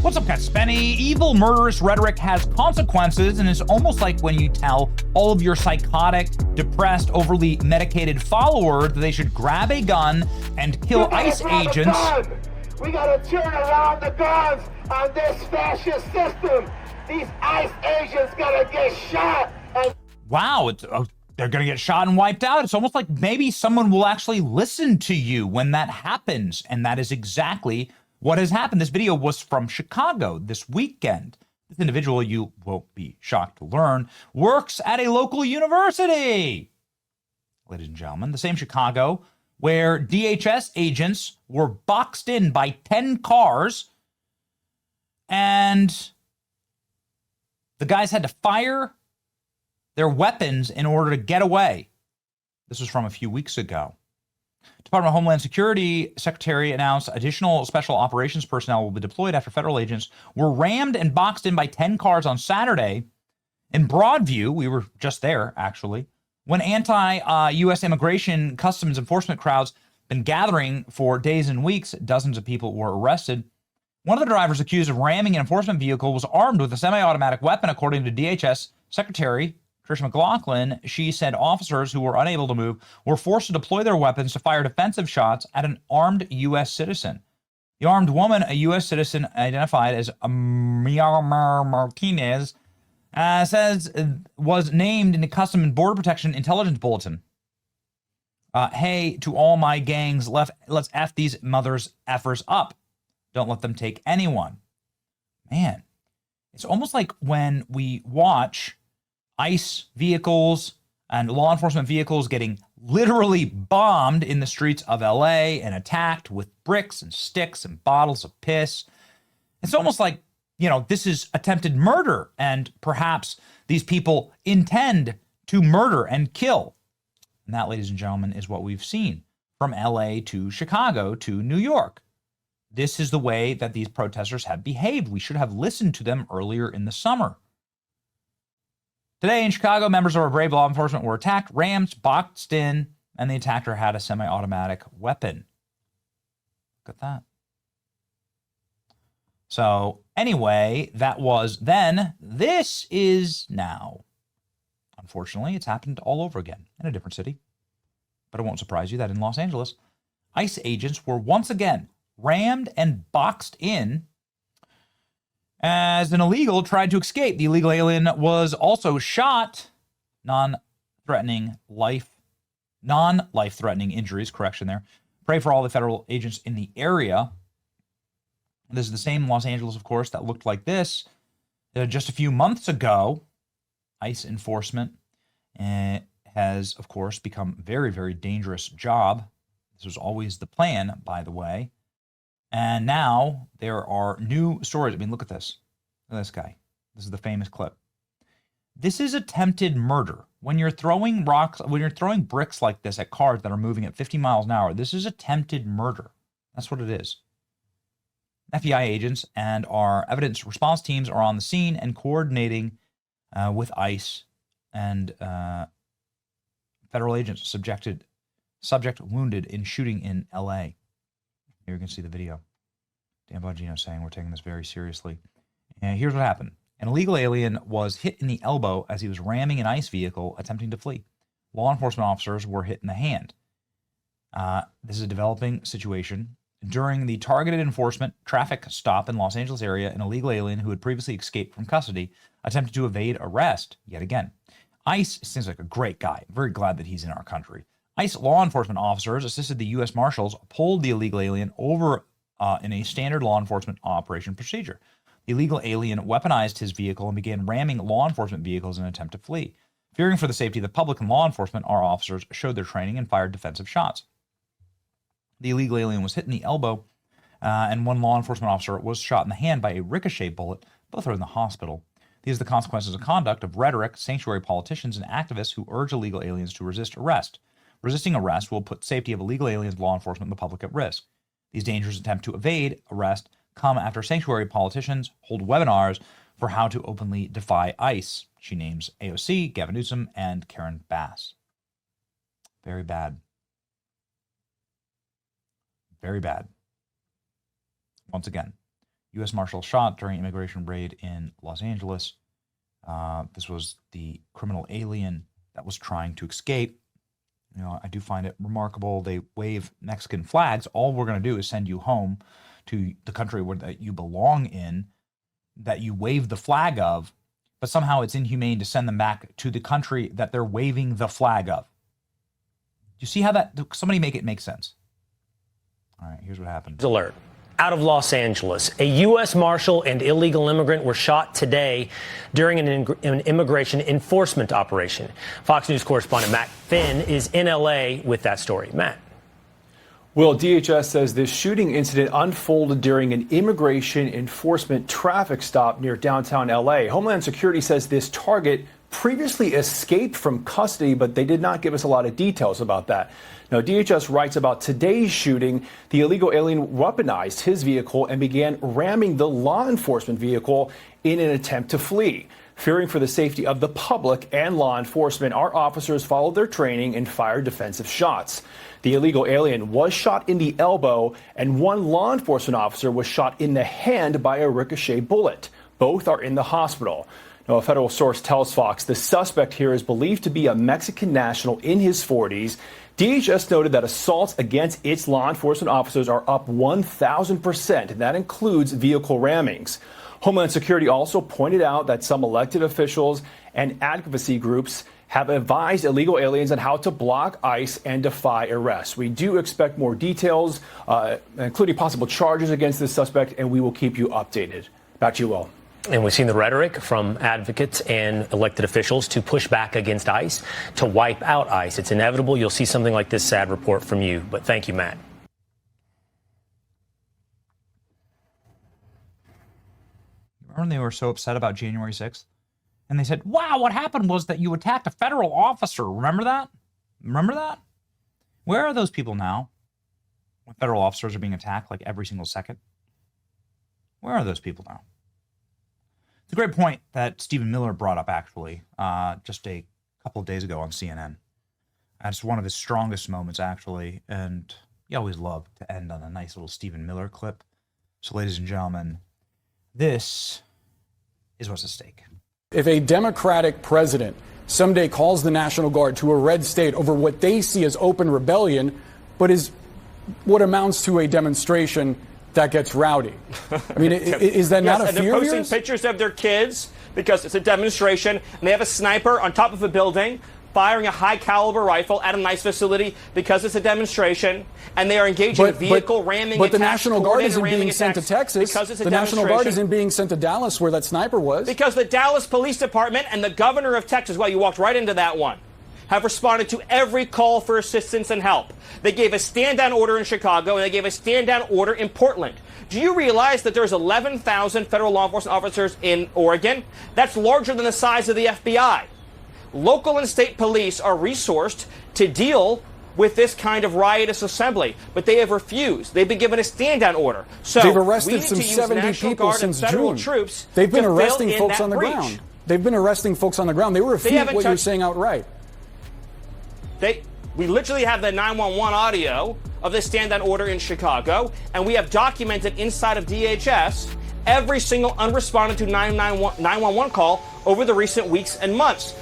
What's up, Cat Spenny? Evil, murderous rhetoric has consequences, and it's almost like when you tell all of your psychotic, depressed, overly medicated followers that they should grab a gun and kill ICE agents. We gotta turn around the guns on this fascist system. These ICE agents gotta get shot. Wow, they're gonna get shot and wiped out. It's almost like maybe someone will actually listen to you when that happens, and that is exactly what has happened. This video was from Chicago this weekend. This individual, you won't be shocked to learn, works at a local university. Ladies and gentlemen, the same Chicago where DHS agents were boxed in by 10 cars, and the guys had to fire their weapons in order to get away. This was from a few weeks ago. Department of Homeland Security Secretary announced additional special operations personnel will be deployed after federal agents were rammed and boxed in by 10 cars on Saturday in Broadview. We were just there, actually, when anti-U.S. immigration customs enforcement crowds been gathering for days and weeks. Dozens of people were arrested. One of the drivers accused of ramming an enforcement vehicle was armed with a semi-automatic weapon, according to DHS Secretary Trish McLaughlin. She said officers who were unable to move were forced to deploy their weapons to fire defensive shots at an armed U.S. citizen. The armed woman, a U.S. citizen identified as Myanmar Martinez, says was named in the Custom and Border Protection Intelligence Bulletin. Hey, to all my gangs, let's F these mothers effers up. Don't let them take anyone. Man, it's almost like when we watch ICE vehicles and law enforcement vehicles getting literally bombed in the streets of LA and attacked with bricks and sticks and bottles of piss. It's almost like, this is attempted murder, and perhaps these people intend to murder and kill. And that, ladies and gentlemen, is what we've seen from LA to Chicago to New York. This is the way that these protesters have behaved. We should have listened to them earlier in the summer. Today in Chicago, members of our brave law enforcement were attacked, rammed, boxed in, and the attacker had a semi-automatic weapon. Look at that. So anyway, that was then. This is now. Unfortunately, it's happened all over again in a different city. But it won't surprise you that in Los Angeles, ICE agents were once again rammed and boxed in as an illegal tried to escape. The illegal alien was also shot. Non-life-threatening injuries, correction there. Pray for all the federal agents in the area. This is the same Los Angeles, of course, that looked like this just a few months ago. ICE enforcement has, of course, become a very, very dangerous job. This was always the plan, by the way. And now there are new stories. I mean, look at this. Look at this guy. This is the famous clip. This is attempted murder. When you're throwing bricks like this at cars that are moving at 50 miles an hour, this is attempted murder. That's what it is. FBI agents and our evidence response teams are on the scene and coordinating with ICE and federal agents. Subject wounded in shooting in LA. Here you can see the video. Dan Bongino saying we're taking this very seriously. And here's what happened. An illegal alien was hit in the elbow as he was ramming an ICE vehicle attempting to flee. Law enforcement officers were hit in the hand. This is a developing situation. During the targeted enforcement traffic stop in Los Angeles area, an illegal alien who had previously escaped from custody attempted to evade arrest yet again. ICE seems like a great guy. I'm very glad that he's in our country. ICE law enforcement officers assisted the U.S. Marshals pulled the illegal alien over in a standard law enforcement operation procedure. The illegal alien weaponized his vehicle and began ramming law enforcement vehicles in an attempt to flee. Fearing for the safety of the public and law enforcement, our officers showed their training and fired defensive shots. The illegal alien was hit in the elbow, and one law enforcement officer was shot in the hand by a ricochet bullet. Both are in the hospital. These are the consequences of conduct of rhetoric, sanctuary politicians, and activists who urge illegal aliens to resist arrest. Resisting arrest will put safety of illegal aliens, law enforcement, and the public at risk. These dangerous attempts to evade arrest come after sanctuary politicians hold webinars for how to openly defy ICE. She names AOC, Gavin Newsom, and Karen Bass. Very bad. Very bad. Once again, U.S. Marshal shot during immigration raid in Los Angeles. This was the criminal alien that was trying to escape. You know, I do find it remarkable. They wave Mexican flags. All we're going to do is send you home to the country that you belong in, that you wave the flag of, but somehow it's inhumane to send them back to the country that they're waving the flag of. You see how that, somebody make it make sense. All right, here's what happened. Alert. Out of Los Angeles, a U.S. Marshal and illegal immigrant were shot today during an immigration enforcement operation. Fox News correspondent Matt Finn is in L.A. with that story. Matt. Well, DHS says this shooting incident unfolded during an immigration enforcement traffic stop near downtown L.A. Homeland Security says this target previously escaped from custody, but they did not give us a lot of details about that. Now, DHS writes about today's shooting. The illegal alien weaponized his vehicle and began ramming the law enforcement vehicle in an attempt to flee. Fearing for the safety of the public and law enforcement, our officers followed their training and fired defensive shots. The illegal alien was shot in the elbow, and one law enforcement officer was shot in the hand by a ricochet bullet. Both are in the hospital. Now, a federal source tells Fox the suspect here is believed to be a Mexican national in his 40s. DHS noted that assaults against its law enforcement officers are up 1,000%, and that includes vehicle rammings. Homeland Security also pointed out that some elected officials and advocacy groups have advised illegal aliens on how to block ICE and defy arrest. We do expect more details, including possible charges against this suspect, and we will keep you updated. Back to you, Will. And we've seen the rhetoric from advocates and elected officials to push back against ICE, to wipe out ICE. It's inevitable. You'll see something like this sad report from you. But thank you, Matt. Remember they were so upset about January 6th? And they said, wow, what happened was that you attacked a federal officer. Remember that? Remember that? Where are those people now? When federal officers are being attacked like every single second? Where are those people now? It's a great point that Stephen Miller brought up, actually, just a couple of days ago on CNN. That's one of his strongest moments, actually, and you always love to end on a nice little Stephen Miller clip. So, ladies and gentlemen, this is what's at stake. If a Democratic president someday calls the National Guard to a red state over what they see as open rebellion, but is what amounts to a demonstration that gets rowdy. I mean, is that not a fear of they're posting yours? pictures of their kids because it's a demonstration, and they have a sniper on top of a building firing a high-caliber rifle at a nice facility because it's a demonstration, and they are engaging in vehicle ramming. But the National Guard isn't being sent to Texas. Because it's a the National Guard demonstration. isn't being sent to Dallas, where that sniper was. Because the Dallas Police Department and the governor of Texas, well, you walked right into that one, have responded to every call for assistance and help. They gave a stand-down order in Chicago, and they gave a stand-down order in Portland. Do you realize that there's 11,000 federal law enforcement officers in Oregon? That's larger than the size of the FBI. Local and state police are resourced to deal with this kind of riotous assembly, but they have refused. They've been given a stand-down order. So they've arrested we need some to use 70 National people Guard and since federal June. Troops They've been to arresting fill in folks that on the breach. ground. They've been arresting folks on the ground. They refute what you're saying outright. We literally have the 911 audio of the stand-down order in Chicago, and we have documented inside of DHS every single unresponded to 911 call over the recent weeks and months.